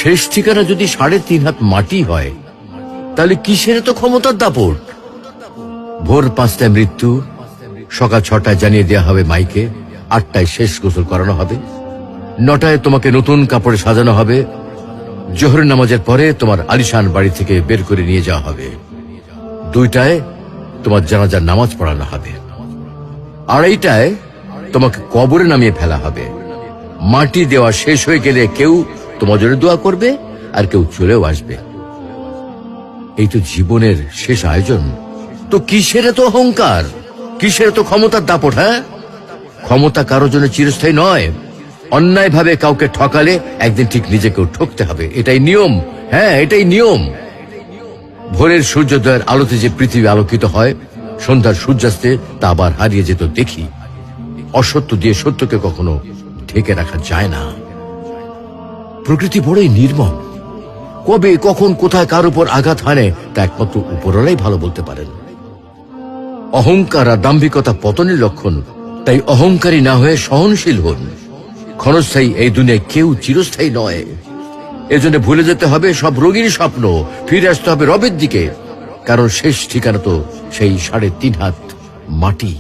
শেষ ঠিকানা যদি 3.5 হাত মাটি হয়, তাহলে কিসের তো ক্ষমতার দাপট? ভোর 5টায় মৃত্যু, সকাল 6টায় জানিয়ে দেওয়া হবে মাইকে, 8টায় শেষ গোসল করানো হবে, 9টায় তোমাকে নতুন কাপড়ে সাজানো হবে, জোহরের নামাজের পরে তোমার আলিশান বাড়ি থেকে বের করে নিয়ে যাওয়া হবে, 2টায় তোমার জানাজার নামাজ পড়ানো হবে, 2:30টায় তোমাকে কবরে নামিয়ে ফেলা হবে। মাটি দেওয়া শেষ হয়ে গেলে কেউ তোমার জন্য দোয়া করবে আর কেউ চলেও আসবে। এই তো জীবনের শেষ আয়োজন। তো কিসের তো অহংকার, কিসের তো ক্ষমতার দাপট? হ্যাঁ, ক্ষমতা কারোর জন্য চিরস্থায়ী নয়। অন্যায় ভাবে কাউকে ঠকালে একদিন ঠিক নিজেকেও ঠকতে হবে, এটাই নিয়ম। হ্যাঁ, এটাই নিয়ম। ভোরের সূর্যোদয়ের আলোতে যে পৃথিবী আলোকিত হয়, সন্ধ্যার সূর্যাস্তে তা আবার হারিয়ে যেত দেখি। অসত্য দিয়ে সত্যকে কখনো ঢেকে রাখা যায় না। প্রকৃতি বড়ই নির্মম। কবে কখন কোথায় কার উপর আঘাত হানে তা একমাত্র উপরওয়ালাই ভালো বলতে পারেন। অহংকার আর দাম্ভিকতা পতনের লক্ষণ, তাই অহংকারী না হয়ে সহনশীল হন। ক্ষণস্থায়ী এই দুনিয়ায় কেউ চিরস্থায়ী নয়। এজন্য ভুলে যেতে হবে সব রোগীর স্বপ্ন, ফিরে আসতে হবে রবের দিকে, কারণ শেষ ঠিকানা তো সেই 3.5 হাত মাটি।